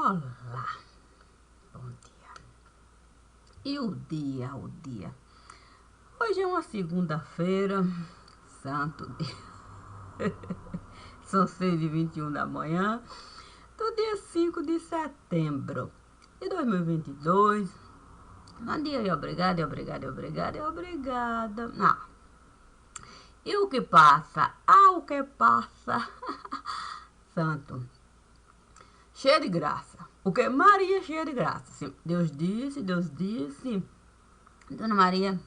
Olá, bom dia. E o dia? Hoje é uma segunda-feira, santo dia. São 6h21 da manhã, do dia 5 de setembro de 2022. Bom dia e obrigada. E o que passa? O que passa? Santo. Cheia de graça. O que? Maria cheia de graça. Sim. Deus disse, Dona Maria,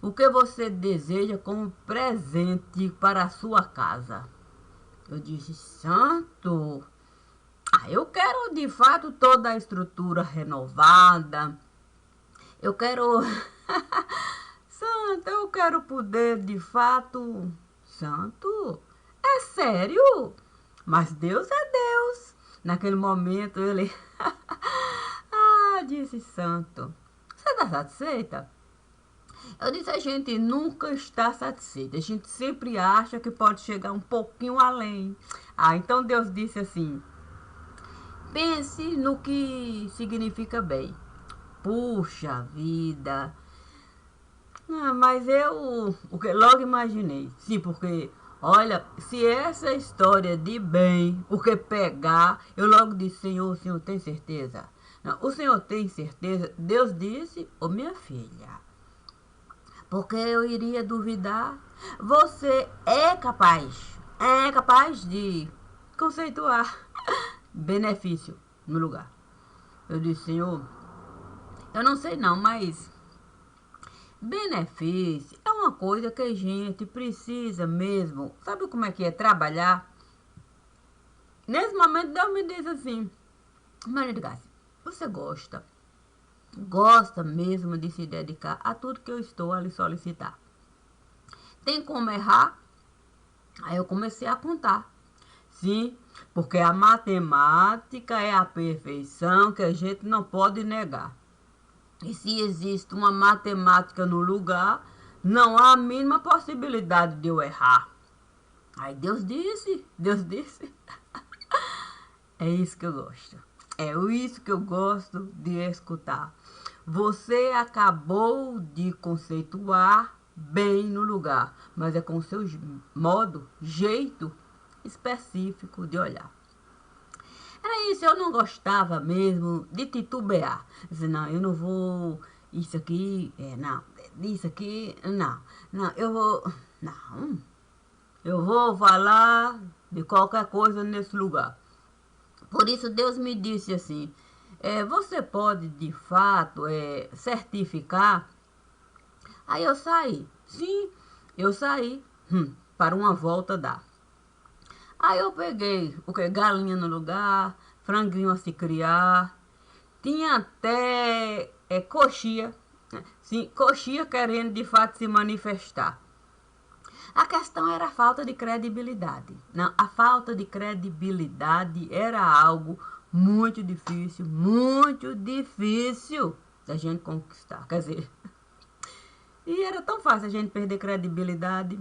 o que você deseja como presente para a sua casa? Eu disse, santo, eu quero de fato toda a estrutura renovada. Eu quero... Santo, eu quero poder de fato... Santo, é sério? Mas Deus é Deus. Naquele momento ele... disse santo, você está satisfeita? Eu disse, a gente nunca está satisfeita. A gente sempre acha que pode chegar um pouquinho além. Então Deus disse assim, pense no que significa bem. Puxa vida. Mas eu logo imaginei. Sim, porque, olha, se essa história de bem, o que pegar, eu logo disse, Senhor, o Senhor tem certeza? Não, o Senhor tem certeza? Deus disse, minha filha, porque eu iria duvidar? Você é capaz de conceituar benefício no lugar. Eu disse, Senhor, eu não sei não, mas benefício é uma coisa que a gente precisa mesmo. Sabe como é que é trabalhar? Nesse momento Deus me diz assim, Maria de Graça, você gosta mesmo de se dedicar a tudo que eu estou a lhe solicitar? Tem como errar? Aí eu comecei a contar. Sim, porque a matemática é a perfeição que a gente não pode negar. E se existe uma matemática no lugar, não há a mínima possibilidade de eu errar. Aí Deus disse. É isso que eu gosto. É isso que eu gosto de escutar. Você acabou de conceituar bem no lugar, mas é com o seu modo, jeito específico de olhar. Era isso, eu não gostava mesmo de titubear. Disse, não, eu não vou, isso aqui, isso aqui, não, eu vou falar de qualquer coisa nesse lugar. Por isso Deus me disse assim, você pode de fato certificar? Aí eu saí, sim, eu saí para uma volta dar. Aí eu peguei galinha no lugar, franguinho a se criar, tinha até coxinha, sim, coxinha querendo de fato se manifestar. A questão era a falta de credibilidade. Não, a falta de credibilidade era algo muito difícil da gente conquistar. Quer dizer, e era tão fácil a gente perder credibilidade.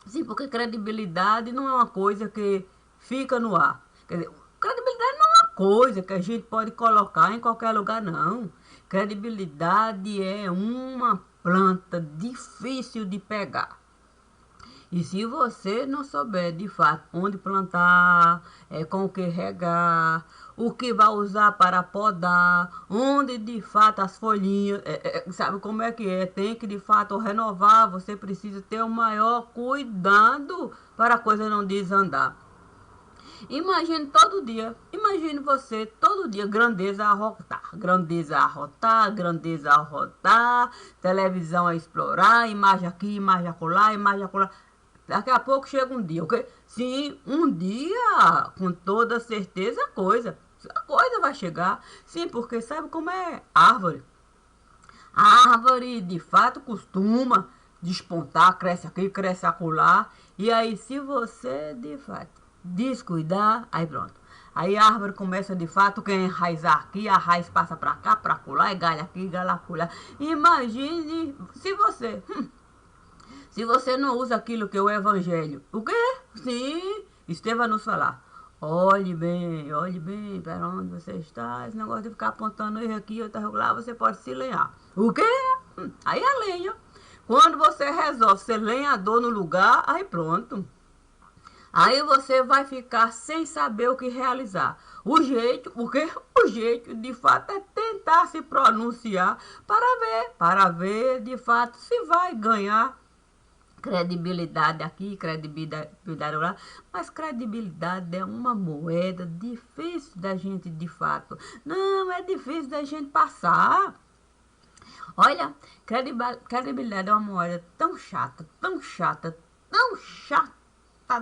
Sim, porque credibilidade não é uma coisa que fica no ar. Quer dizer, credibilidade não é uma coisa que a gente pode colocar em qualquer lugar, não. Credibilidade é uma planta difícil de pegar. E se você não souber, de fato, onde plantar, com o que regar, o que vai usar para podar, onde, de fato, as folhinhas, sabe como é que é? Tem que, de fato, renovar, você precisa ter o maior cuidado para a coisa não desandar. Imagine você todo dia, grandeza a rotar, televisão a explorar, imagem aqui, imagem acolá. Daqui a pouco chega um dia, ok? Sim, um dia, com toda certeza, a coisa vai chegar. Sim, porque sabe como é árvore? A árvore, de fato, costuma despontar, cresce aqui, cresce acolá. E aí, se você, de fato, descuidar, aí pronto. Aí a árvore começa, de fato, quer enraizar aqui, a raiz passa pra cá, pra acolá, e galha aqui, galha acolá. Imagine se você não usa aquilo que é o evangelho. O quê? Sim, Estevão nos falar. olhe bem, para onde você está. Esse negócio de ficar apontando erro aqui, outro lá, você pode se lenhar. O quê? Aí é lenha. Quando você resolve ser lenhador no lugar, aí pronto. Aí você vai ficar sem saber o que realizar. Porque o jeito de fato é tentar se pronunciar para ver de fato se vai ganhar credibilidade aqui, credibilidade lá, mas credibilidade é uma moeda difícil da gente de fato. Não, é difícil da gente passar. Olha, credibilidade é uma moeda tão chata, tão chata, tão chata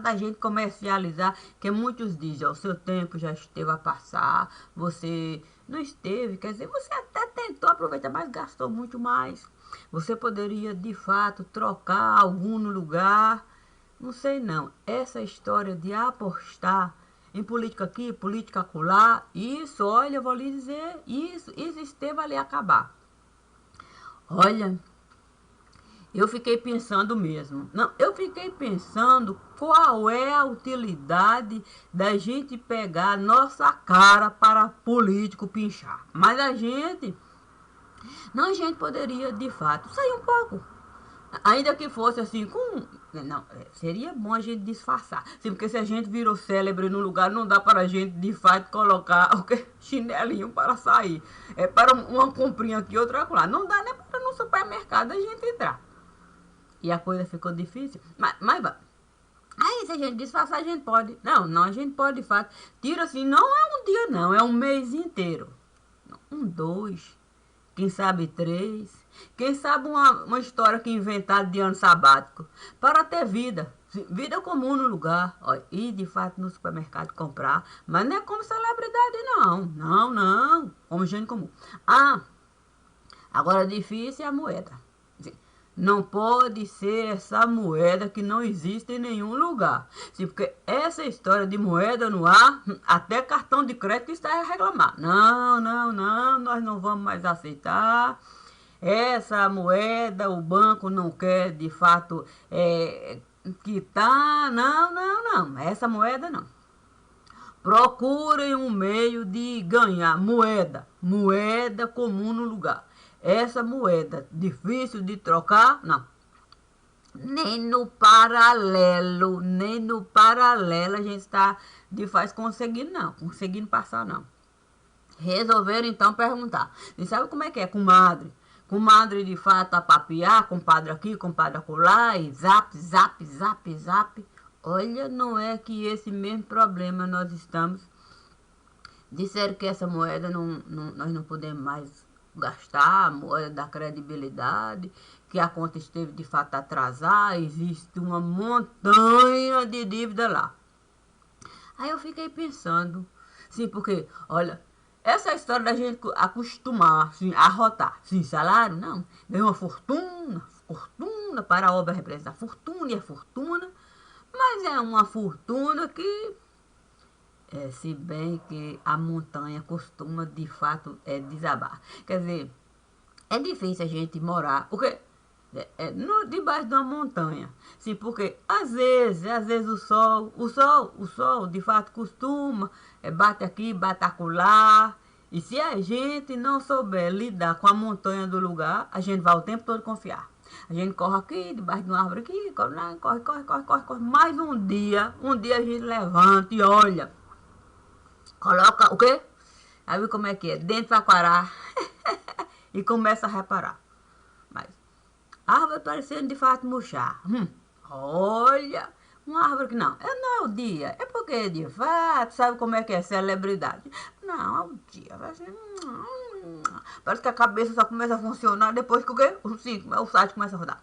da gente comercializar, que muitos dizem, ó, o seu tempo já esteve a passar, você não esteve, quer dizer, você até tentou aproveitar, mas gastou muito mais. Você poderia, de fato, trocar algum no lugar. Não sei não. Essa história de apostar em política aqui, política acolá, isso, olha, eu vou lhe dizer, isso esteve ali a acabar. Olha, eu fiquei pensando mesmo. Não, eu fiquei pensando qual é a utilidade da gente pegar nossa cara para político pinchar. Mas a gente poderia, de fato, sair um pouco. Ainda que fosse assim, com. Não, seria bom a gente disfarçar. Sim, porque se a gente virou célebre no lugar, não dá para a gente, de fato, colocar o que? Chinelinho para sair. É para uma comprinha aqui, outra lá. Não dá nem para no supermercado a gente entrar. E a coisa ficou difícil. Mas aí, se a gente disfarçar, a gente pode. Não, a gente pode, de fato. Tira assim, não é um dia, não, é um mês inteiro. Dois. Quem sabe três. Quem sabe uma história que inventaram de ano sabático. Para ter vida. Vida comum no lugar. Ó, ir de fato no supermercado comprar. Mas não é como celebridade, não. Não. Como gente comum. Agora difícil é a moeda. Não pode ser essa moeda que não existe em nenhum lugar. Sim, porque essa história de moeda no ar, até cartão de crédito está a reclamar. Não, nós não vamos mais aceitar. Essa moeda, o banco não quer de fato quitar. Não. Essa moeda não. Procurem um meio de ganhar moeda comum no lugar. Essa moeda difícil de trocar, não. Nem no paralelo a gente está de faz conseguindo passar não. Resolveram então perguntar. E sabe como é que é, comadre? Comadre de fato a papiar, compadre aqui, compadre acolá, e zap. Olha, não é que esse mesmo problema nós estamos. Disseram que essa moeda nós não podemos mais gastar, a moeda da credibilidade, que a conta esteve de fato atrasada, existe uma montanha de dívida lá. Aí eu fiquei pensando, sim, porque, olha, essa história da gente acostumar, assim, a rotar, sim, salário, não, ganhou uma fortuna para a obra representar fortuna e a fortuna, mas é uma fortuna que se bem que a montanha costuma de fato desabar. Quer dizer, é difícil a gente morar, porque debaixo de uma montanha. Sim, porque às vezes o sol de fato costuma, bate aqui, bate acolá. E se a gente não souber lidar com a montanha do lugar, a gente vai o tempo todo confiar. A gente corre aqui, debaixo de uma árvore aqui, corre lá, corre. Mais um dia a gente levanta e olha. Coloca o quê? Aí como é que é? Dentro do aquará. E começa a reparar. Mas a árvore parecendo de fato murchar. Olha, uma árvore que não é o dia. É porque de fato, sabe como é que é celebridade? Não, é o dia. Parece que a cabeça só começa a funcionar depois que o quê? O site começa a rodar.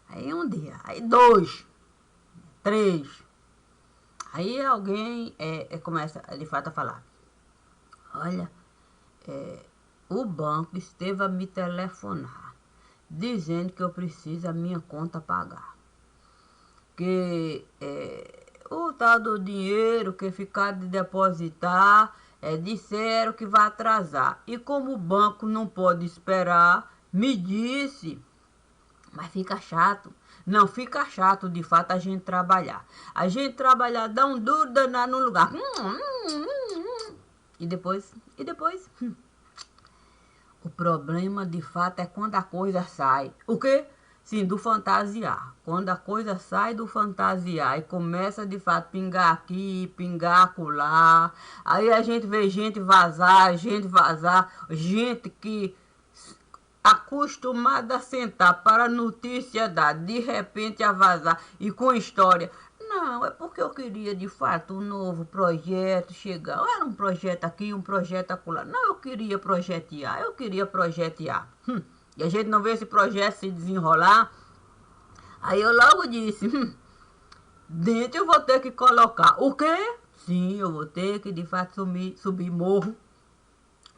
Aí um dia, aí dois, três. Aí alguém começa de fato a falar. Olha, o banco esteve a me telefonar, dizendo que eu preciso a minha conta pagar. Que o tal do dinheiro que ficaram de depositar, disseram que vai atrasar. E como o banco não pode esperar, me disse, mas fica chato, Não fica chato, de fato, a gente trabalhar. A gente trabalhar, dá um duro danado no lugar. E depois, o problema, de fato, é quando a coisa sai. O quê? Sim, do fantasiar. Quando a coisa sai do fantasiar e começa, de fato, pingar aqui, pingar acolá. Aí a gente vê gente vazar, gente que acostumada a sentar para a notícia dar, de repente a vazar e com história. Não, é porque eu queria de fato um novo projeto chegar. Era um projeto aqui, um projeto acolá. Não, eu queria projetear. E a gente não vê esse projeto se desenrolar. Aí eu logo disse, dentro eu vou ter que colocar. O quê? Sim, eu vou ter que de fato subir morro.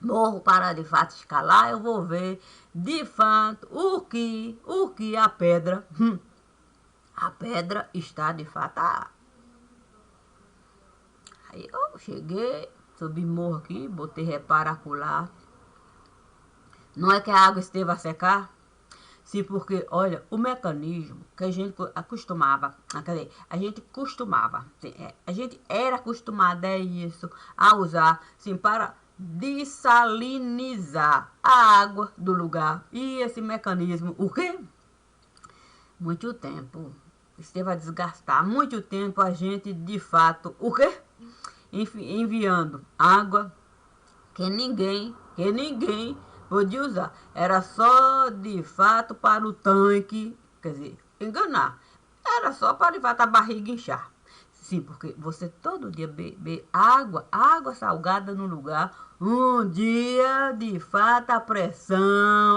Morro para de fato escalar, eu vou ver de fato o que a pedra está de fato. Aí eu cheguei, subi morro aqui, botei reparo acolá. Não é que a água esteve a secar? Sim, porque, olha, o mecanismo que a gente acostumava, quer dizer, a gente era acostumada a isso, a usar, sim, para dessalinizar a água do lugar. E esse mecanismo, o quê? Muito tempo. Esteve a desgastar. Muito tempo a gente, de fato, o quê? Enviando água que ninguém podia usar. Era só, de fato, para o tanque, quer dizer, enganar. Era só para, de fato, a barriga inchar. Sim, porque você todo dia beber água salgada no lugar, um dia, de fato, a pressão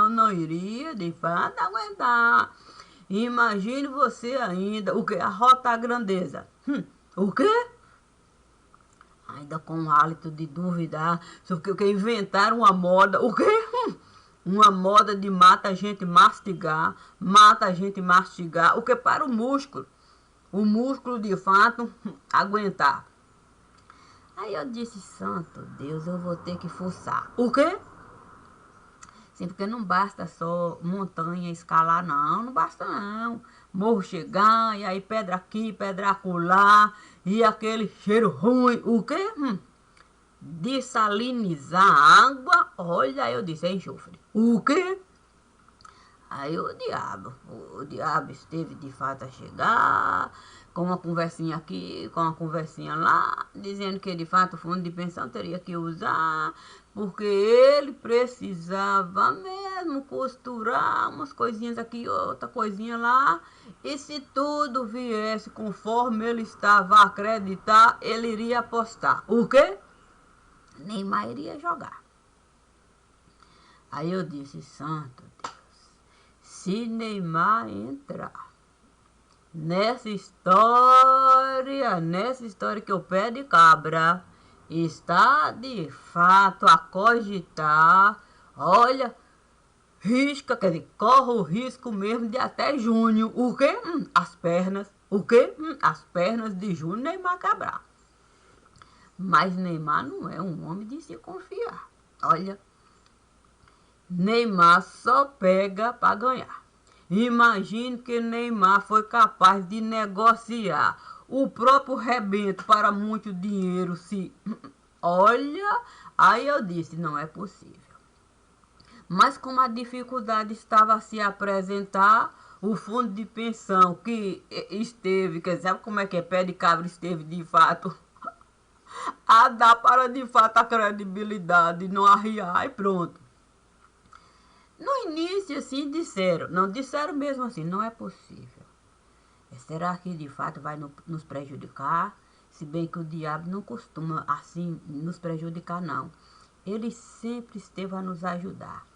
não iria, de fato, aguentar. Imagine você ainda, o que? A rota grandeza. O quê? Ainda com um hálito de duvidar sobre o que inventaram uma moda. O quê? Uma moda de mata a gente mastigar. O que para o músculo. O músculo, de fato, aguentar. Aí eu disse, santo Deus, eu vou ter que forçar. O quê? Sim, porque não basta só montanha escalar, não. Não basta, não. Morro chegar, e aí pedra aqui, pedra acolá, e aquele cheiro ruim. O quê? Dessalinizar a água. Olha, eu disse, é enxofre. O quê? Aí o diabo esteve de fato a chegar, com uma conversinha aqui, com uma conversinha lá, dizendo que de fato o fundo de pensão teria que usar, porque ele precisava mesmo costurar umas coisinhas aqui, outra coisinha lá, e se tudo viesse conforme ele estava a acreditar, ele iria apostar. O quê? Neymar iria jogar. Aí eu disse, santo Deus, se Neymar entrar nessa história que o pé de cabra está de fato a cogitar, olha, risca, quer dizer, corre o risco mesmo de até junho. O quê? As pernas. O quê? As pernas de junho Neymar quebrar. Mas Neymar não é um homem de se confiar. Olha, Neymar só pega para ganhar. Imagine que Neymar foi capaz de negociar o próprio rebento para muito dinheiro. Se olha, aí eu disse, não é possível. Mas como a dificuldade estava a se apresentar, o fundo de pensão que esteve, quer dizer, sabe como é que é? Pé de cabra esteve de fato a dar para de fato a credibilidade, não arriar e pronto. No início, assim, disseram mesmo assim, não é possível. Será que de fato vai nos prejudicar? Se bem que o diabo não costuma assim nos prejudicar, não. Ele sempre esteve a nos ajudar.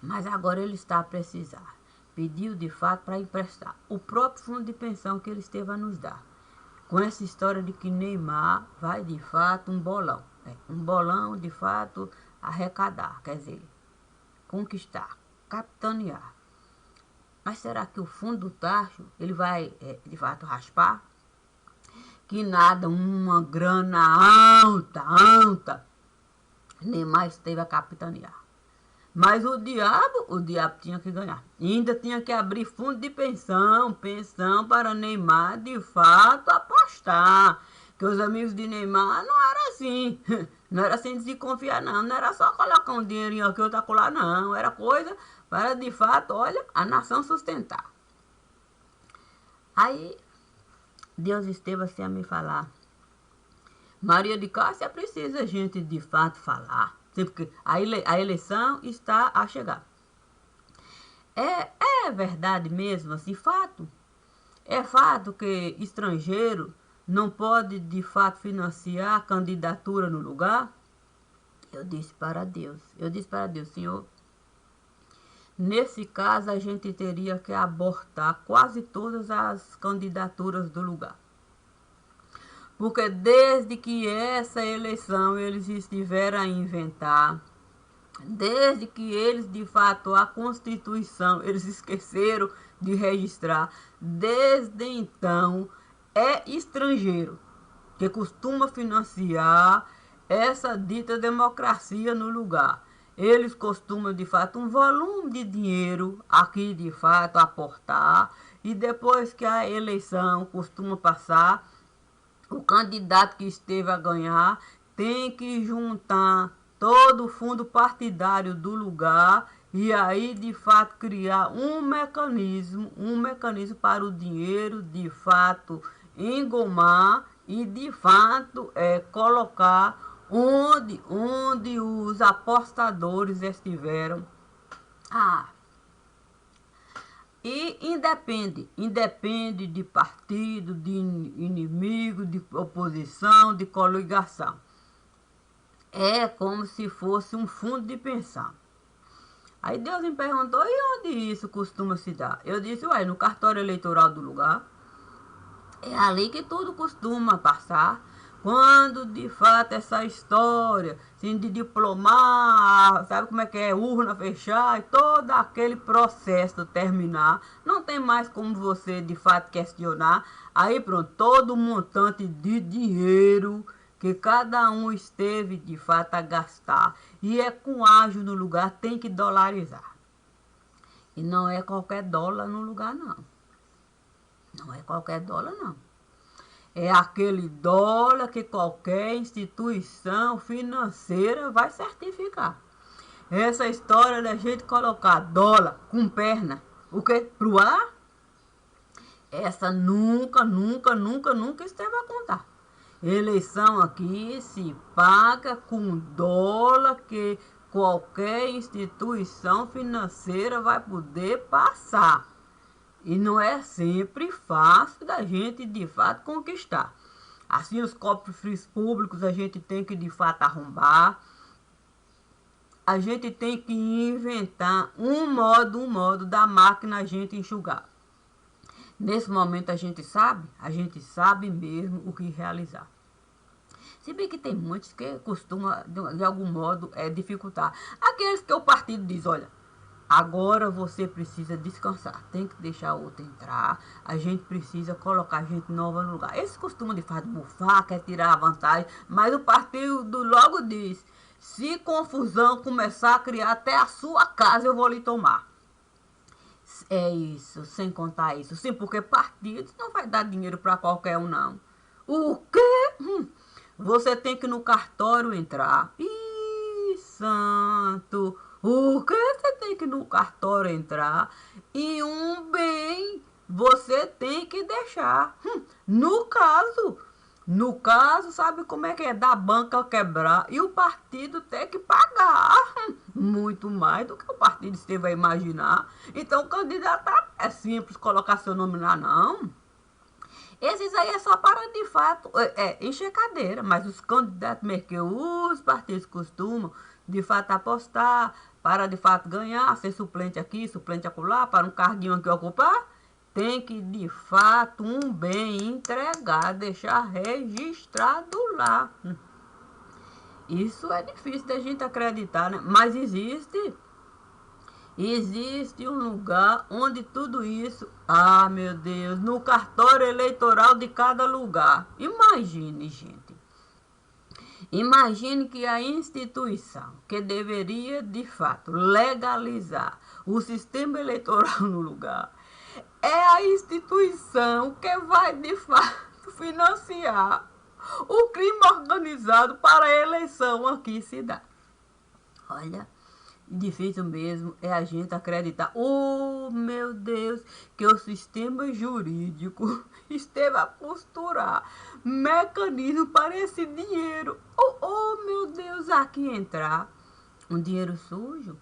Mas agora ele está a precisar. Pediu de fato para emprestar o próprio fundo de pensão que ele esteve a nos dar. Com essa história de que Neymar vai de fato um bolão. Um bolão de fato arrecadar, quer dizer, conquistar, capitanear. Mas será que o fundo do tacho ele vai de fato raspar? Que nada, uma grana alta, Neymar esteve a capitanear. Mas o diabo tinha que ganhar. E ainda tinha que abrir fundo de pensão para Neymar de fato apostar. Que os amigos de Neymar não era assim. Não era assim de se confiar, não. Não era só colocar um dinheirinho aqui, outro acolá, não. Era coisa para de fato, olha, a nação sustentar. Aí Deus esteve assim a me falar. Maria de Cássia precisa a gente de fato falar. Porque a eleição está a chegar. É verdade mesmo, assim, fato. É fato que estrangeiro não pode de fato financiar a candidatura no lugar? Eu disse para Deus, Senhor, nesse caso a gente teria que abortar quase todas as candidaturas do lugar. Porque desde que essa eleição eles estiveram a inventar, desde que eles, de fato, a Constituição, eles esqueceram de registrar, desde então é estrangeiro que costuma financiar essa dita democracia no lugar. Eles costumam, de fato, um volume de dinheiro aqui, de fato, aportar, e depois que a eleição costuma passar, o candidato que esteve a ganhar tem que juntar todo o fundo partidário do lugar e aí de fato criar um mecanismo para o dinheiro de fato engomar e de fato colocar onde os apostadores estiveram. E independe de partido, de inimigo, de oposição, de coligação. É como se fosse um fundo de pensão. Aí Deus me perguntou, e onde isso costuma se dar? Eu disse, ué, no cartório eleitoral do lugar. É ali que tudo costuma passar. Quando de fato essa história assim, de diplomar, sabe como é que é, urna fechar e todo aquele processo terminar, não tem mais como você de fato questionar. Aí pronto, todo o montante de dinheiro que cada um esteve de fato a gastar e é com ágio no lugar, tem que dolarizar. E não é qualquer dólar no lugar, não. Não é qualquer dólar, não. É aquele dólar que qualquer instituição financeira vai certificar. Essa história da gente colocar dólar com perna, o que? Pro ar? Essa nunca esteve a contar. Eleição aqui se paga com dólar que qualquer instituição financeira vai poder passar. E não é sempre fácil da gente, de fato, conquistar. Assim, os cofres públicos a gente tem que, de fato, arrombar. A gente tem que inventar um modo da máquina a gente enxugar. Nesse momento a gente sabe mesmo o que realizar. Se bem que tem muitos que costumam, de algum modo, dificultar. Aqueles que o partido diz, olha, agora você precisa descansar, tem que deixar outro entrar, a gente precisa colocar gente nova no lugar. Eles costumam de fato bufar, quer tirar a vantagem, mas o partido logo diz, se confusão começar a criar até a sua casa, eu vou lhe tomar. É isso, sem contar isso. Sim, porque partido não vai dar dinheiro para qualquer um, não. O quê? Você tem que no cartório entrar. Ih, santo! O que você tem que no cartório entrar e um bem você tem que deixar. No caso, sabe como é que é? Da banca quebrar e o partido ter que pagar. Muito mais do que o partido esteve a imaginar. Então, candidatar é simples colocar seu nome lá, não. Esses aí é só para, de fato, encher cadeira. Mas os candidatos mesmo que os partidos costumam, de fato, apostar para, de fato, ganhar, ser suplente aqui, suplente acolá, para um carguinho aqui ocupar, tem que, de fato, um bem entregar, deixar registrado lá. Isso é difícil da gente acreditar, né? Mas existe um lugar onde tudo isso, meu Deus, no cartório eleitoral de cada lugar. Imagine, gente. Imagine que a instituição que deveria, de fato, legalizar o sistema eleitoral no lugar é a instituição que vai, de fato, financiar o crime organizado para a eleição aqui se dar. Olha, difícil mesmo é a gente acreditar, oh meu Deus, que o sistema jurídico esteve a costurar mecanismo para esse dinheiro. Oh meu Deus, aqui entrar um dinheiro sujo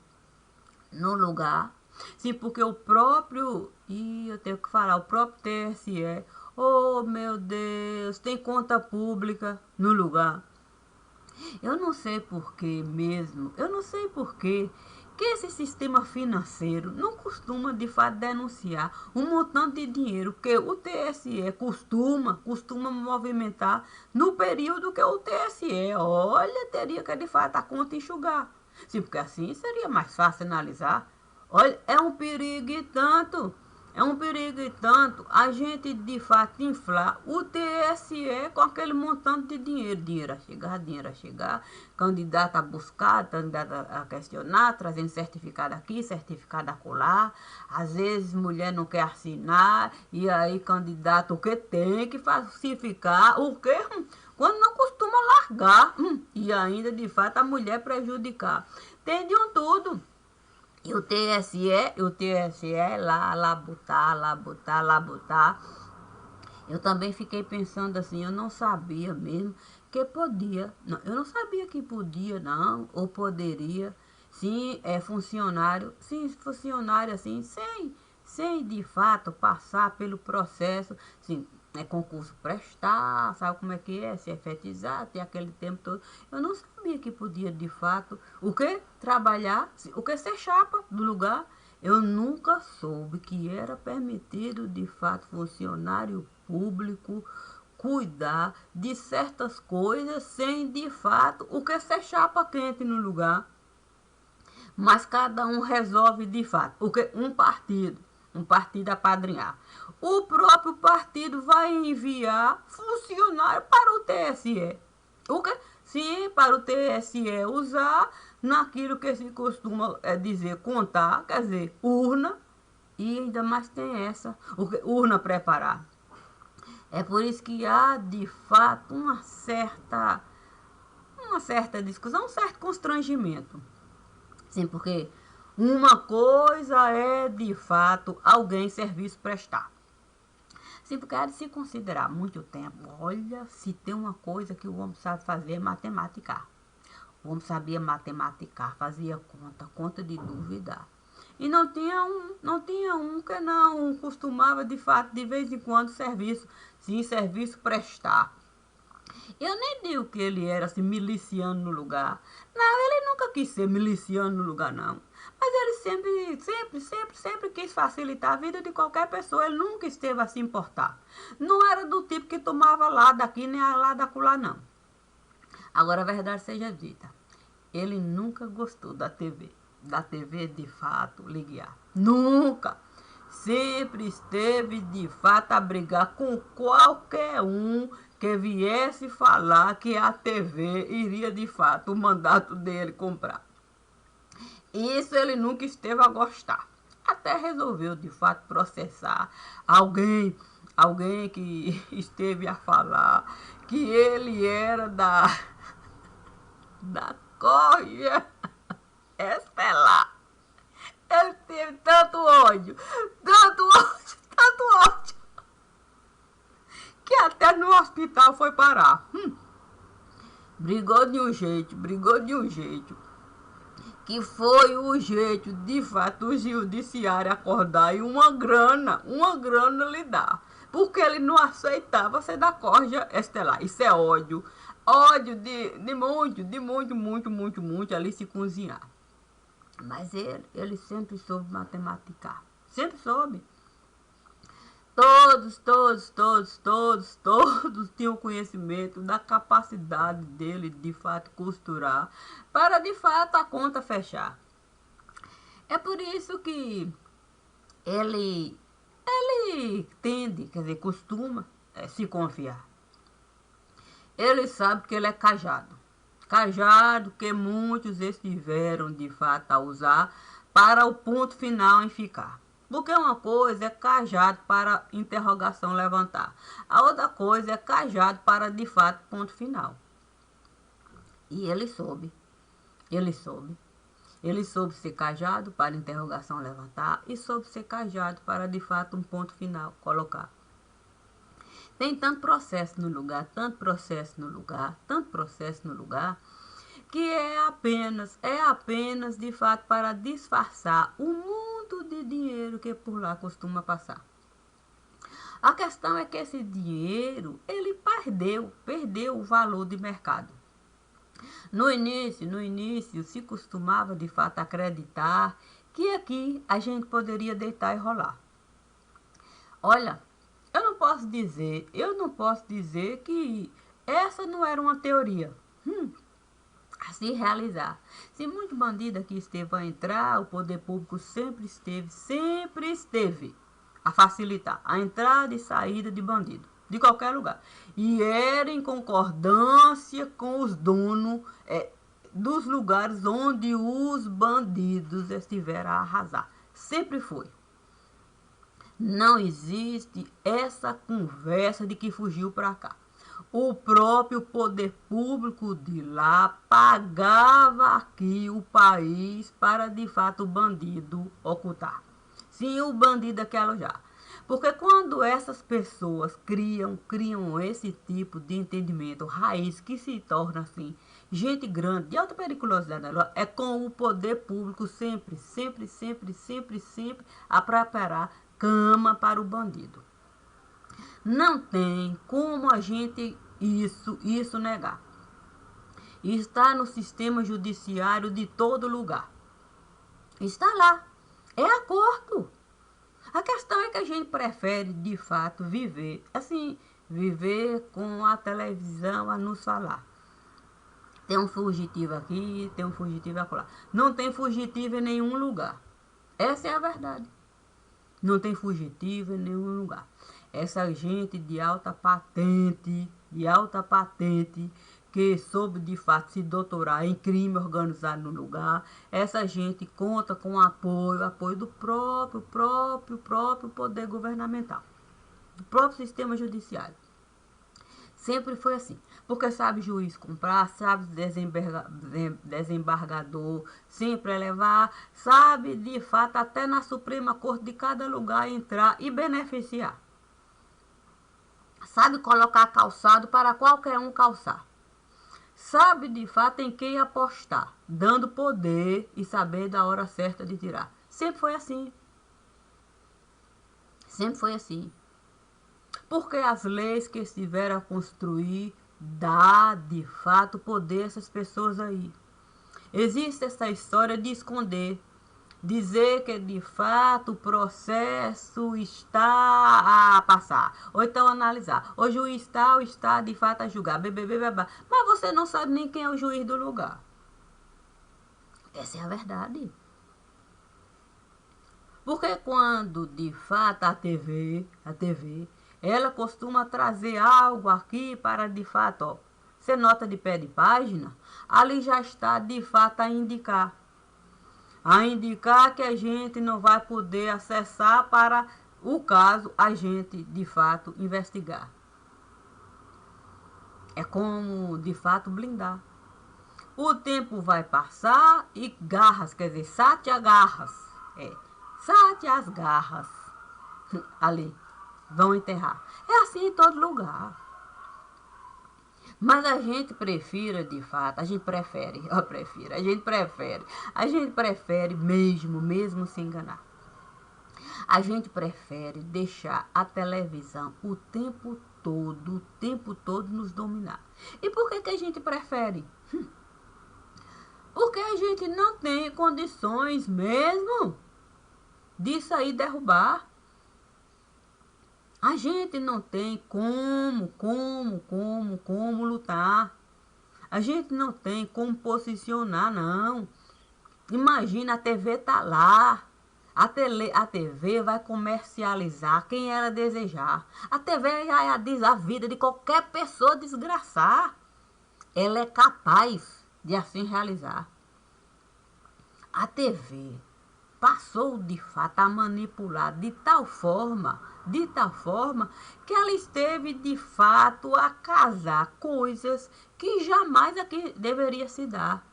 no lugar. Sim, porque o próprio, e eu tenho que falar, o próprio TSE, oh meu Deus, tem conta pública no lugar. Eu não sei porquê mesmo, eu não sei porquê que esse sistema financeiro não costuma de fato denunciar um montante de dinheiro que o TSE costuma movimentar no período que o TSE, olha, teria que de fato a conta enxugar. Sim, porque assim seria mais fácil analisar. Olha, é um perigo e tanto. É um perigo e tanto a gente de fato inflar o TSE com aquele montante de dinheiro. Dinheiro a chegar, candidato a buscar, candidato a questionar, trazendo certificado aqui, certificado acolá. Às vezes mulher não quer assinar, e aí candidato o que tem que falsificar, o que? Quando não costuma largar, e ainda de fato a mulher prejudicar. Tem de um tudo. E o TSE lá botar. Eu também fiquei pensando assim, eu não sabia mesmo que podia. Não, eu não sabia que podia, não, ou poderia. Sim, funcionário assim, sem de fato passar pelo processo, sim, concurso prestar, sabe como é que é, se efetizar, tem aquele tempo todo. Eu não sabia que podia de fato, o que? Trabalhar, o que ser chapa do lugar. Eu nunca soube que era permitido de fato funcionário público cuidar de certas coisas sem de fato o que ser chapa quente no lugar. Mas cada um resolve de fato, porque um partido apadrinhar. O próprio partido vai enviar funcionário para o TSE. O que? Sim, para o TSE usar naquilo que se costuma dizer contar, quer dizer, urna, e ainda mais tem essa, urna preparar. É por isso que há de fato uma certa discussão, um certo constrangimento. Sim, porque uma coisa é, de fato, alguém serviço prestar. Sim, porque há de se considerar muito tempo. Olha, se tem uma coisa que o homem sabe fazer é matemática. O homem sabia matemática, fazia conta de duvidar. E não tinha um que não costumava, de fato, de vez em quando, serviço prestar. Eu nem digo que ele era assim, miliciano no lugar. Não, ele nunca quis ser miliciano no lugar, não. Mas ele sempre quis facilitar a vida de qualquer pessoa. Ele nunca esteve a se importar. Não era do tipo que tomava lá daqui nem lá da acolá, não. Agora, a verdade seja dita. Ele nunca gostou da TV. Da TV, de fato, ligar. Nunca! Sempre esteve de fato a brigar com qualquer um que viesse falar que a TV iria de fato o mandato dele comprar. Isso ele nunca esteve a gostar. Até resolveu de fato processar alguém que esteve a falar que ele era da Correia Estelar. Ele teve tanto ódio, que até no hospital foi parar. Brigou de um jeito, que foi o jeito, de fato, o judiciário acordar e uma grana lhe dar. Porque ele não aceitava ser da corja estelar. Isso é ódio. Ódio de muito ali se cozinhar. Mas ele sempre soube matemática. Sempre soube. Todos tinham conhecimento da capacidade dele de fato costurar para de fato a conta fechar. É por isso que ele tende, quer dizer, costuma se confiar. Ele sabe que ele é cajado. Cajado que muitos estiveram de fato a usar para o ponto final em ficar. Porque uma coisa é cajado para interrogação levantar. A outra coisa é cajado para de fato ponto final. E ele soube. Ele soube. Ele soube ser cajado para interrogação levantar e soube ser cajado para de fato um ponto final colocar. Tem tanto processo no lugar, tanto processo no lugar, tanto processo no lugar, que é apenas de fato para disfarçar o mundo de dinheiro que por lá costuma passar. A questão é que esse dinheiro, ele perdeu o valor de mercado. No início, se costumava de fato acreditar que aqui a gente poderia deitar e rolar. Olha, eu não posso dizer que essa não era uma teoria. A se realizar. Se muitos bandidos aqui esteve a entrar, o poder público sempre esteve a facilitar a entrada e saída de bandido, de qualquer lugar. E era em concordância com os donos dos lugares onde os bandidos estiveram a arrasar. Sempre foi. Não existe essa conversa de que fugiu para cá. O próprio poder público de lá pagava aqui o país para, de fato, o bandido ocultar. Sim, o bandido aqui alojar. Porque quando essas pessoas criam esse tipo de entendimento raiz que se torna, assim, gente grande, de alta periculosidade, é com o poder público sempre a preparar cama para o bandido. Não tem como a gente isso negar. Está no sistema judiciário de todo lugar. Está lá. É acordo. A questão é que a gente prefere, de fato, viver com a televisão a nos falar. Tem um fugitivo aqui, tem um fugitivo acolá. Não tem fugitivo em nenhum lugar. Essa é a verdade. Não tem fugitivo em nenhum lugar. Essa gente de alta patente, que soube de fato se doutorar em crime organizado no lugar, essa gente conta com apoio do próprio poder governamental, do próprio sistema judiciário. Sempre foi assim, porque sabe juiz comprar, sabe desembargador sempre levar, sabe de fato até na Suprema Corte de cada lugar entrar e beneficiar. Sabe colocar calçado para qualquer um calçar. Sabe de fato em quem apostar, dando poder e saber da hora certa de tirar. Sempre foi assim. Sempre foi assim. Porque as leis que estiveram a construir dá de fato poder a essas pessoas aí. Existe essa história de esconder. Dizer que de fato o processo está a passar. Ou então analisar. O juiz tal está de fato a julgar. Mas você não sabe nem quem é o juiz do lugar. Essa é a verdade. Porque quando de fato a TV, ela costuma trazer algo aqui para de fato, ó, você nota de pé de página, ali já está de fato a indicar que a gente não vai poder acessar para o caso a gente de fato investigar. É como de fato blindar. O tempo vai passar e garras, quer dizer, sate as garras ali vão enterrar. É assim em todo lugar. Mas a gente prefere, de fato, a gente prefere mesmo se enganar. A gente prefere deixar a televisão o tempo todo nos dominar. E por que a gente prefere? Porque a gente não tem condições mesmo disso aí derrubar. A gente não tem como lutar. A gente não tem como posicionar, não. Imagina, a TV tá lá. A TV vai comercializar quem ela desejar. A TV já diz a vida de qualquer pessoa desgraçar. Ela é capaz de assim realizar. A TV passou de fato a manipular de tal forma, que ela esteve de fato a casar coisas que jamais aqui deveria se dar.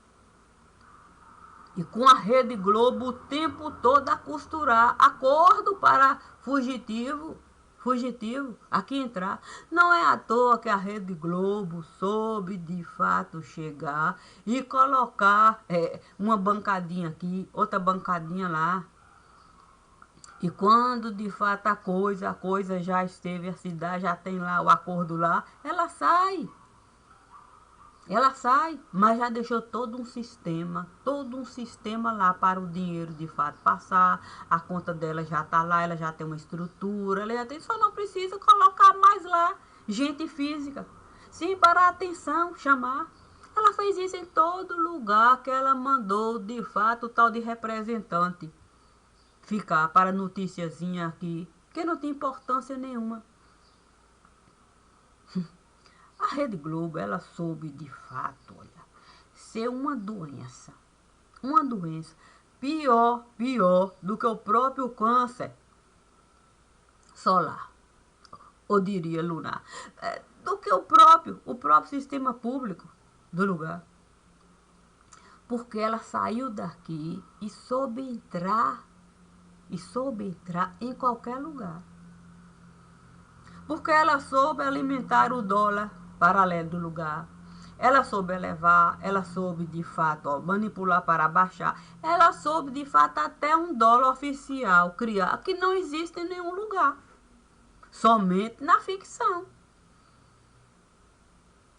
E com a Rede Globo o tempo todo a costurar acordo para fugitivo aqui entrar. Não é à toa que a Rede Globo soube de fato chegar e colocar uma bancadinha aqui, outra bancadinha lá. E quando de fato a coisa já esteve, a cidade já tem lá o acordo lá, ela sai. Ela sai, mas já deixou todo um sistema lá para o dinheiro de fato passar. A conta dela já está lá, ela já tem uma estrutura, ela já tem, só não precisa colocar mais lá gente física. Sim, para a atenção, chamar. Ela fez isso em todo lugar que ela mandou de fato o tal de representante ficar para noticiazinha aqui, que não tem importância nenhuma. A Rede Globo, ela soube de fato, olha, ser uma doença pior do que o próprio câncer solar, ou diria lunar, do que o próprio sistema público do lugar. Porque ela saiu daqui e soube entrar em qualquer lugar. Porque ela soube alimentar o dólar paralelo do lugar. Ela soube elevar, ela soube de fato manipular para baixar. Ela soube de fato até um dólar oficial criar, que não existe em nenhum lugar. Somente na ficção.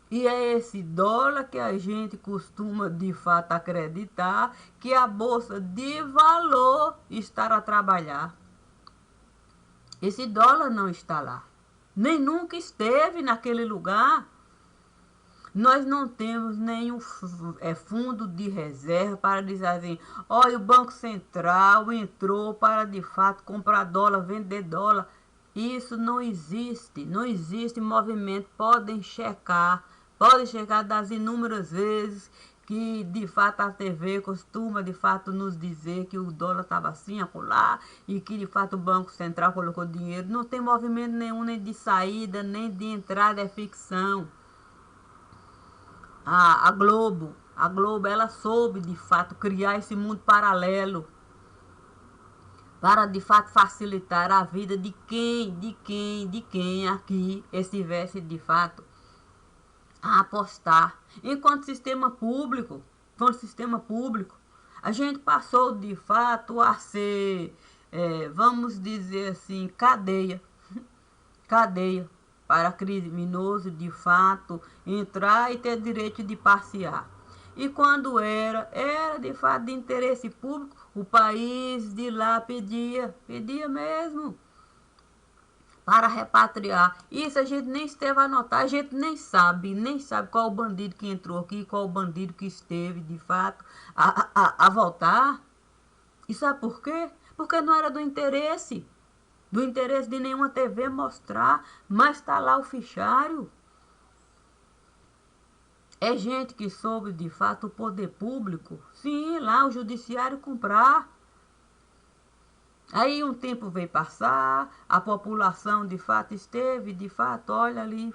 E é esse dólar que a gente costuma de fato acreditar que a bolsa de valor está a trabalhar. Esse dólar não está lá. Nem nunca esteve naquele lugar. Nós não temos nenhum fundo de reserva para dizer assim, olha, o Banco Central entrou para de fato comprar dólar, vender dólar. Isso não existe, não existe movimento. Podem checar das inúmeras vezes que de fato a TV costuma de fato nos dizer que o dólar estava assim, acolá, e que de fato o Banco Central colocou dinheiro. Não tem movimento nenhum, nem de saída, nem de entrada, é ficção. A Globo, ela soube de fato criar esse mundo paralelo para de fato facilitar a vida de quem aqui estivesse de fato a apostar. Enquanto sistema público, a gente passou de fato a ser, vamos dizer assim, cadeia para criminoso de fato entrar e ter direito de passear. E quando era de fato de interesse público, o país de lá pedia mesmo para repatriar. Isso a gente nem esteve a notar, a gente nem sabe qual o bandido que entrou aqui, qual o bandido que esteve de fato a voltar. E sabe por quê? Porque não era do interesse de nenhuma TV mostrar, mas está lá o fichário. É gente que soube de fato o poder público, sim, lá o judiciário comprar. Aí um tempo veio passar, a população de fato esteve, de fato, olha ali,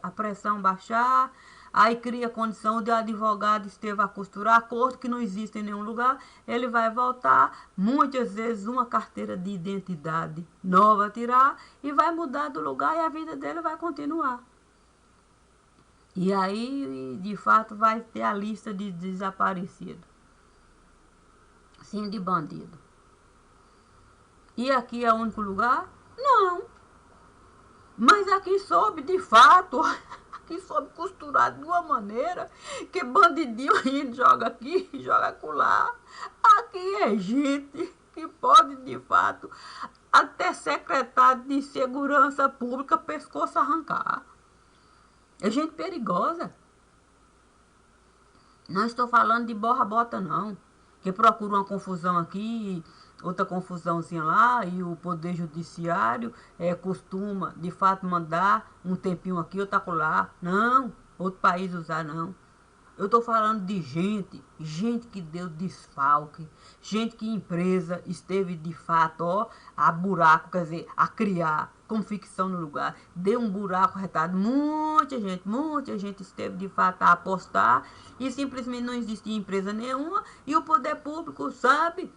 a pressão baixar, aí cria condição de advogado esteve a costurar acordo que não existe em nenhum lugar, ele vai voltar, muitas vezes uma carteira de identidade nova a tirar e vai mudar do lugar e a vida dele vai continuar. E aí, de fato, vai ter a lista de desaparecido. Sim, de bandido. E aqui é o único lugar? Não. Mas aqui soube, de fato, aqui soube costurar de uma maneira que bandidinho ainda joga aqui, joga acolá. Aqui é gente que pode, de fato, até secretário de segurança pública pescoço arrancar. É gente perigosa. Não estou falando de borra-bota, não. Que procura uma confusão aqui, outra confusãozinha lá, e o Poder Judiciário costuma, de fato, mandar um tempinho aqui, outro acolá. Não, outro país usar, não. Eu estou falando de gente que deu desfalque, gente que empresa esteve de fato, ó, a buraco, quer dizer, a criar com ficção no lugar, deu um buraco retado, muita gente esteve de fato a apostar e simplesmente não existia empresa nenhuma e o poder público sabe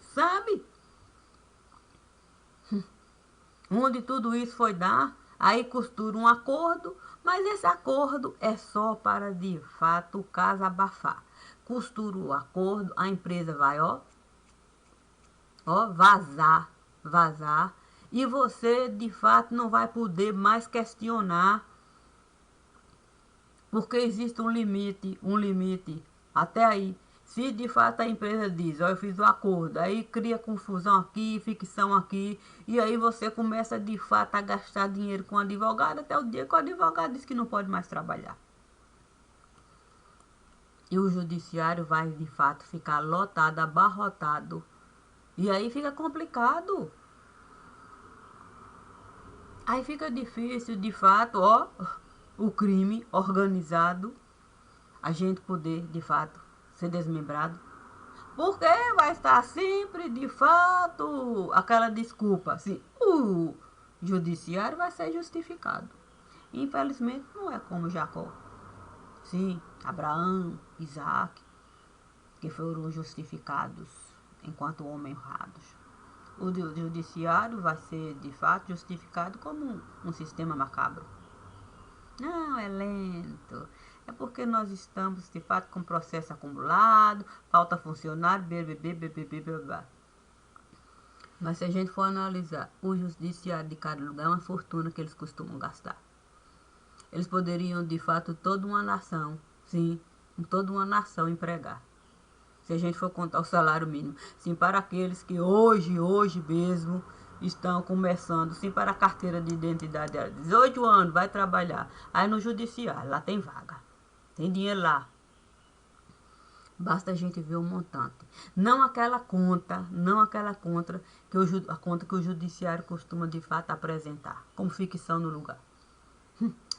onde tudo isso foi dar, aí costura um acordo, mas esse acordo é só para de fato o caso abafar. Costura o acordo, a empresa vai, ó, vazar, e você de fato não vai poder mais questionar, porque existe um limite até aí. Se de fato a empresa diz, ó, eu fiz o acordo, aí cria confusão aqui, ficção aqui, e aí você começa de fato a gastar dinheiro com o advogado até o dia que o advogado diz que não pode mais trabalhar. E o judiciário vai de fato ficar lotado, abarrotado, e aí fica complicado. Aí fica difícil de fato, ó, o crime organizado, a gente poder de fato ser desmembrado. Porque vai estar sempre, de fato, aquela desculpa, assim, o judiciário vai ser justificado. Infelizmente, não é como Jacó. Sim, Abraão, Isaac, que foram justificados enquanto homens honrados. O judiciário vai ser, de fato, justificado como um sistema macabro. Não, é lento. É porque nós estamos, de fato, com processo acumulado, falta funcionário, blá. Mas se a gente for analisar o judiciário de cada lugar, é uma fortuna que eles costumam gastar. Eles poderiam, de fato, toda uma nação, sim, toda uma nação empregar. Se a gente for contar o salário mínimo, sim, para aqueles que hoje mesmo estão começando, sim, para a carteira de identidade dela, 18 anos, vai trabalhar. Aí no judiciário, lá tem vaga, tem dinheiro lá. Basta a gente ver o montante. Não aquela conta a conta que o judiciário costuma de fato apresentar, como ficção no lugar.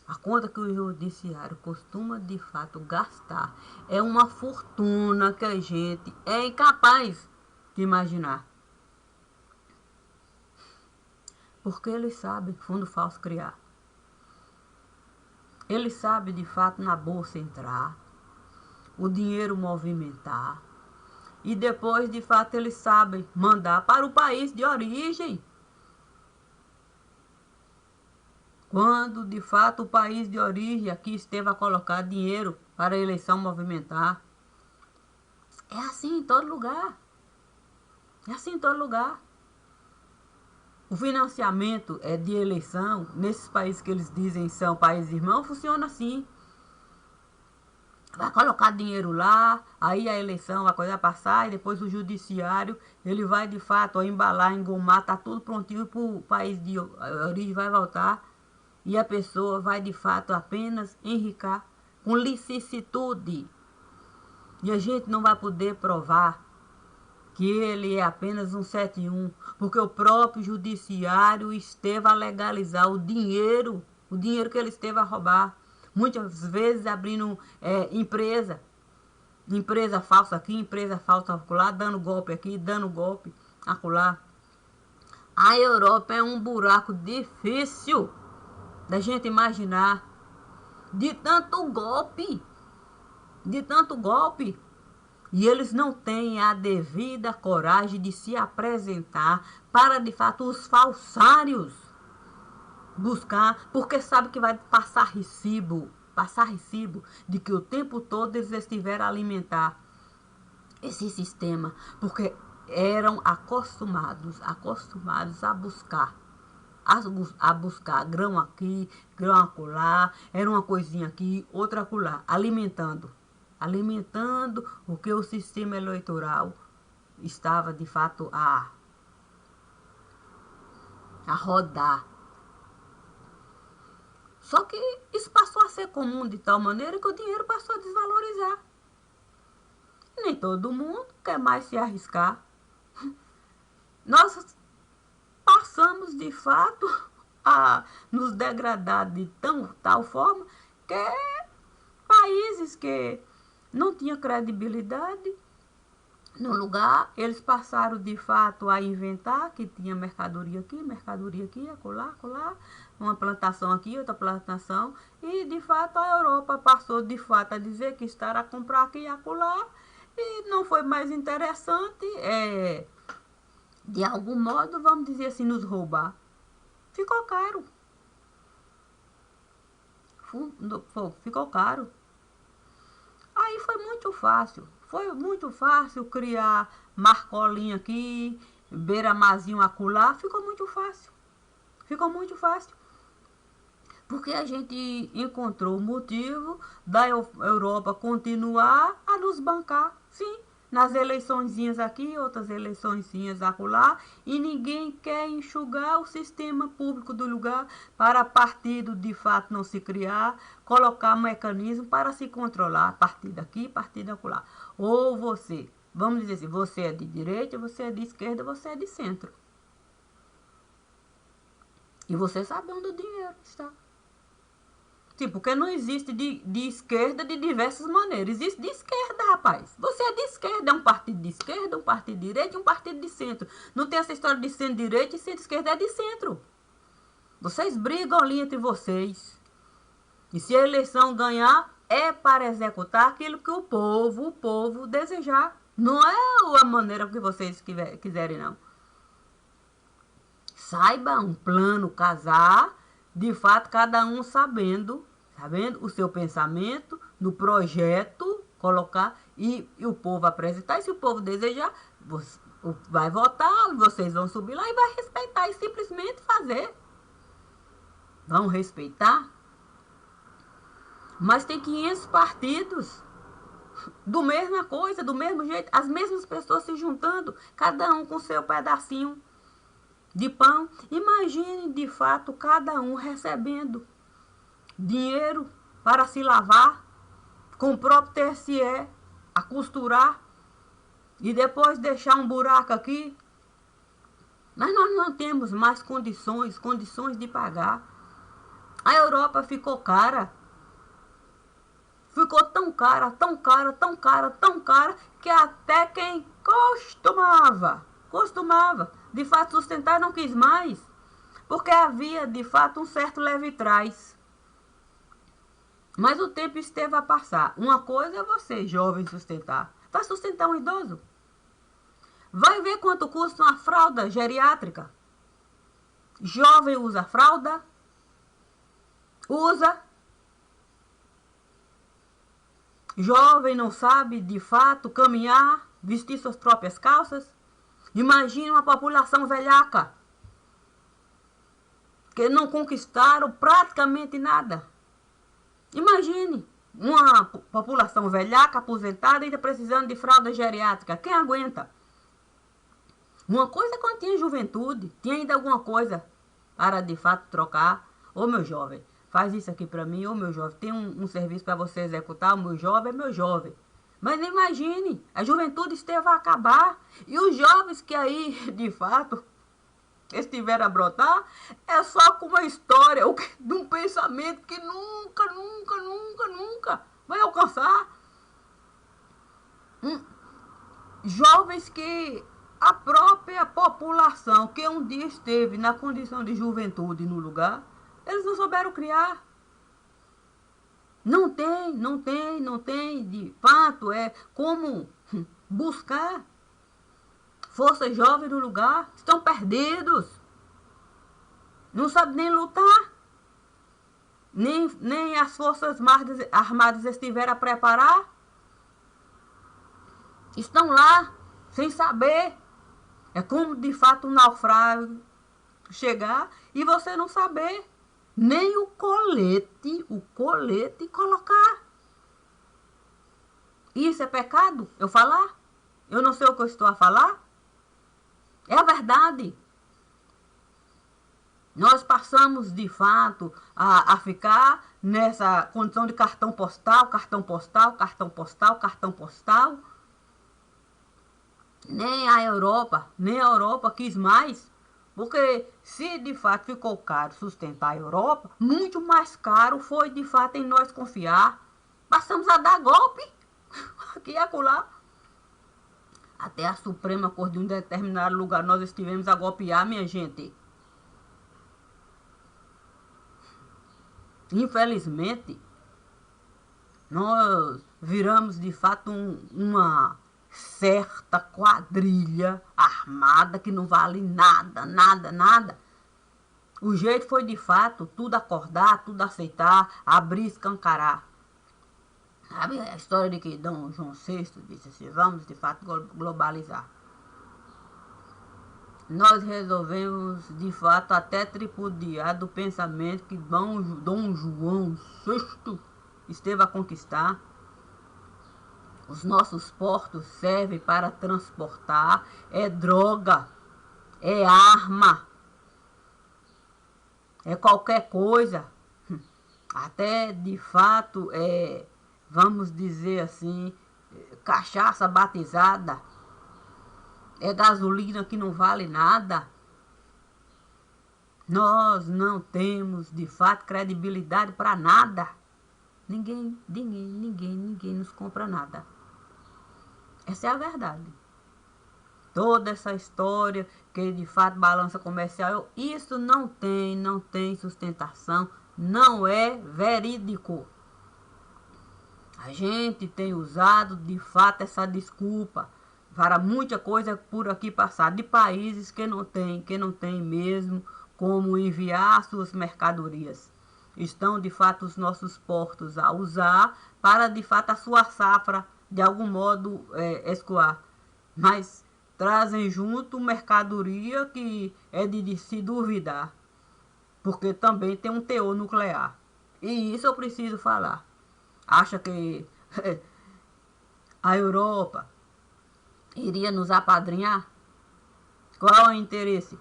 A conta que o judiciário costuma de fato gastar é uma fortuna que a gente é incapaz de imaginar. Porque eles sabem fundo falso criar. Eles sabem de fato na bolsa entrar, o dinheiro movimentar. E depois de fato eles sabem mandar para o país de origem. Quando de fato o país de origem aqui esteve a colocar dinheiro para a eleição movimentar. É assim em todo lugar. É assim em todo lugar. O financiamento de eleição, nesses países que eles dizem são países irmãos, funciona assim. Vai colocar dinheiro lá, aí a eleição, a coisa vai passar, e depois o judiciário, ele vai de fato embalar, engomar, tá tudo prontinho para o país de origem, vai voltar. E a pessoa vai de fato apenas enricar com licitude. E a gente não vai poder provar que ele é apenas um 71, porque o próprio judiciário esteve a legalizar o dinheiro que ele esteve a roubar. Muitas vezes abrindo empresa falsa aqui, empresa falsa acolá, dando golpe aqui, dando golpe acolá. A Europa é um buraco difícil da gente imaginar, de tanto golpe, e eles não têm a devida coragem de se apresentar para de fato os falsários buscar, porque sabe que vai passar recibo de que o tempo todo eles estiveram a alimentar esse sistema, porque eram acostumados a buscar grão aqui, grão acolá, era uma coisinha aqui, outra acolá, alimentando o que o sistema eleitoral estava de fato a rodar. Só que isso passou a ser comum de tal maneira que o dinheiro passou a desvalorizar. Nem todo mundo quer mais se arriscar. Nós passamos de fato a nos degradar de tal forma que países que não tinha credibilidade no lugar. Eles passaram de fato a inventar que tinha mercadoria aqui, acolá, uma plantação aqui, outra plantação, e de fato a Europa passou de fato a dizer que estará a comprar aqui e acolá, e não foi mais interessante, de algum modo, vamos dizer assim, nos roubar. Ficou caro. Ficou caro. Aí foi muito fácil criar Marcolinha aqui, Beira-Marzinho acolá, ficou muito fácil. Porque a gente encontrou o motivo da Europa continuar a nos bancar, sim, nas eleiçõezinhas aqui, outras eleiçõezinhas acolá, e ninguém quer enxugar o sistema público do lugar para partido de fato não se criar, colocar mecanismo para se controlar, partido aqui, partido acolá. Ou você, vamos dizer assim, você é de direita, você é de esquerda, você é de centro. E você sabe onde o dinheiro está. Tipo, porque não existe de esquerda de diversas maneiras. Existe de esquerda, rapaz. Você é de esquerda, é um partido de esquerda, um partido de direita e um partido de centro. Não tem essa história de centro-direita e centro-esquerda, é de centro. Vocês brigam ali entre vocês. E se a eleição ganhar, é para executar aquilo que o povo desejar. Não é a maneira que vocês quiserem, não. Saiba um plano casar, de fato, cada um sabendo o seu pensamento, no projeto, colocar e o povo apresentar. E se o povo desejar, vai votar, vocês vão subir lá e vai respeitar e simplesmente fazer. Vão respeitar. Mas tem 500 partidos do mesma coisa, do mesmo jeito, as mesmas pessoas se juntando, cada um com seu pedacinho de pão. Imagine de fato cada um recebendo dinheiro para se lavar, com o próprio TSE a costurar e depois deixar um buraco aqui. Mas nós não temos mais condições de pagar. A Europa ficou cara. Ficou tão cara, que até quem costumava, de fato, sustentar não quis mais. Porque havia, de fato, um certo leve-trás. Mas o tempo esteve a passar. Uma coisa é você, jovem, sustentar. Vai sustentar um idoso? Vai ver quanto custa uma fralda geriátrica? Jovem usa fralda? Usa. Jovem não sabe, de fato, caminhar, vestir suas próprias calças? Imagine uma população velhaca, que não conquistaram praticamente nada. Imagine uma população velhaca, aposentada, ainda precisando de fralda geriátrica. Quem aguenta? Uma coisa é quando tinha juventude, tinha ainda alguma coisa para de fato trocar. Ô meu jovem, faz isso aqui para mim. Ô meu jovem, tem um serviço para você executar. O meu jovem é meu jovem. Mas imagine, a juventude esteve a acabar. E os jovens que aí, de fato, estiveram a brotar, é só com uma história, de um pensamento que nunca vai alcançar. Jovens que a própria população, que um dia esteve na condição de juventude no lugar, eles não souberam criar. Não tem, de fato, é como buscar força jovem no lugar. Estão perdidos. Não sabem nem lutar. Nem as forças armadas estiveram a preparar. Estão lá, sem saber. É como, de fato, um naufrágio chegar e você não saber nem o colete colocar. Isso é pecado? Eu falar? Eu não sei o que eu estou a falar? É a verdade. Nós passamos, de fato, a ficar nessa condição de cartão postal. Nem a Europa quis mais. Porque se de fato ficou caro sustentar a Europa, muito mais caro foi de fato em nós confiar. Passamos a dar golpe. Aqui e acolá. Até a Suprema Corte de um determinado lugar nós estivemos a golpear, minha gente. Infelizmente, nós viramos de fato uma certa quadrilha armada que não vale nada, nada, nada. O jeito foi de fato tudo acordar, tudo aceitar, abrir, escancarar. Sabe a história de que Dom João VI disse assim, vamos de fato globalizar. Nós resolvemos de fato até tripudiar do pensamento que Dom João VI esteve a conquistar. Os nossos portos servem para transportar, é droga, é arma, é qualquer coisa. Até de fato vamos dizer assim, cachaça batizada, é gasolina que não vale nada. Nós não temos de fato credibilidade para nada. Ninguém nos compra nada. Essa é a verdade. Toda essa história que de fato balança comercial, isso não tem sustentação, não é verídico. A gente tem usado de fato essa desculpa para muita coisa por aqui passar, de países que não tem mesmo como enviar suas mercadorias. Estão de fato os nossos portos a usar para de fato a sua safra de algum modo escoar. Mas trazem junto mercadoria que é de se duvidar, porque também tem um teor nuclear. E isso eu preciso falar. Acha que a Europa iria nos apadrinhar? Qual é o interesse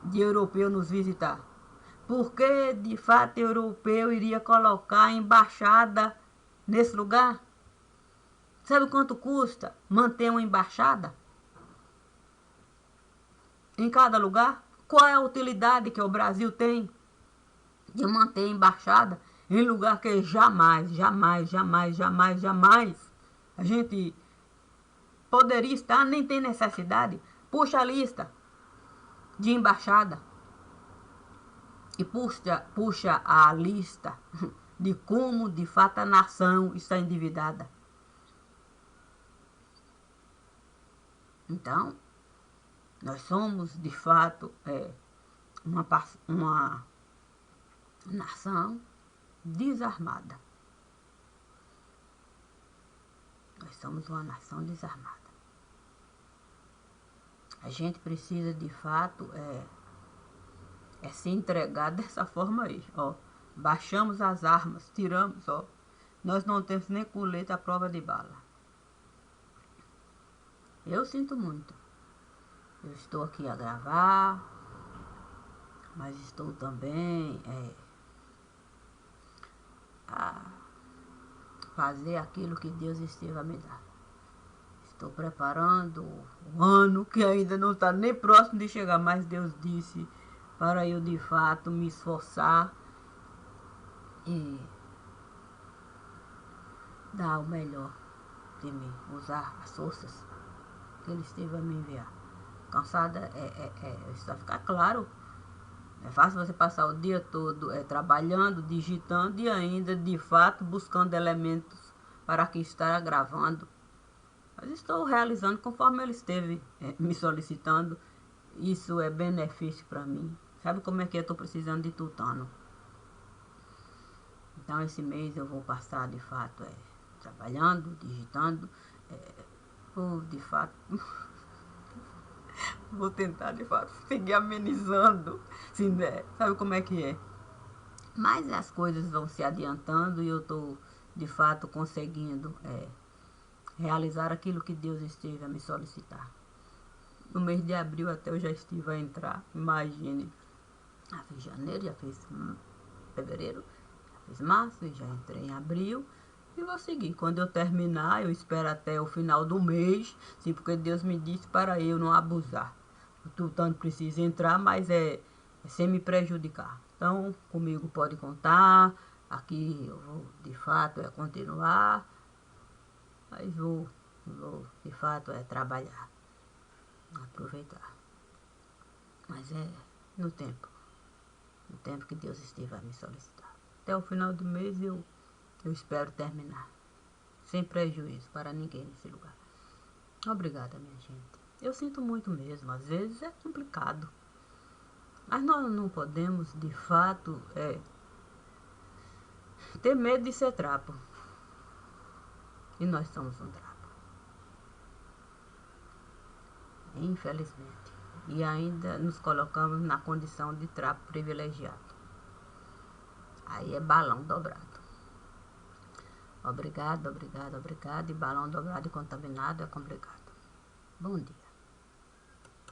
de europeu nos visitar? Por que de fato europeu iria colocar embaixada nesse lugar? Sabe quanto custa manter uma embaixada em cada lugar? Qual é a utilidade que o Brasil tem de manter embaixada em lugar que jamais a gente poderia estar, nem tem necessidade? Puxa a lista de embaixada e puxa a lista de como de fato a nação está endividada. Então, nós somos de fato uma nação desarmada. Nós somos uma nação desarmada. A gente precisa de fato se entregar dessa forma aí, ó. Baixamos as armas, tiramos, ó. Nós não temos nem colete à prova de bala. Eu sinto muito. Eu estou aqui a gravar, mas estou também a fazer aquilo que Deus esteve a me dar. Estou preparando o ano que ainda não está nem próximo de chegar, mas Deus disse para eu de fato me esforçar e dar o melhor de mim, usar as forças que Ele esteve a me enviar. Cansada isso vai ficar claro. É fácil você passar o dia todo trabalhando, digitando e ainda de fato buscando elementos para que estar gravando. Mas estou realizando conforme Ele esteve me solicitando. Isso é benefício para mim. Sabe como é que eu estou precisando de tutano? Então esse mês eu vou passar de fato trabalhando, digitando, de fato vou tentar de fato seguir amenizando, assim, né? Sabe como é que é? Mas as coisas vão se adiantando e eu estou de fato conseguindo realizar aquilo que Deus esteve a me solicitar. No mês de abril até eu já estive a entrar, imagine. Já fiz janeiro, já fiz fevereiro, já fiz março, já entrei em abril e vou seguir. Quando eu terminar, eu espero até o final do mês, sim, porque Deus me disse para eu não abusar. O tutano precisa entrar, mas sem me prejudicar. Então, comigo pode contar. aqui eu vou, de fato, continuar, mas vou, de fato, trabalhar, aproveitar. Mas é no tempo que Deus estiver a me solicitar. Até o final do mês eu espero terminar, sem prejuízo para ninguém nesse lugar. Obrigada, minha gente. Eu sinto muito mesmo, às vezes é complicado. Mas nós não podemos, de fato, ter medo de ser trapo. E nós somos um trapo. Infelizmente. E ainda nos colocamos na condição de trapo privilegiado. Aí é balão dobrado. Obrigado. E balão dobrado e contaminado é complicado. Bom dia.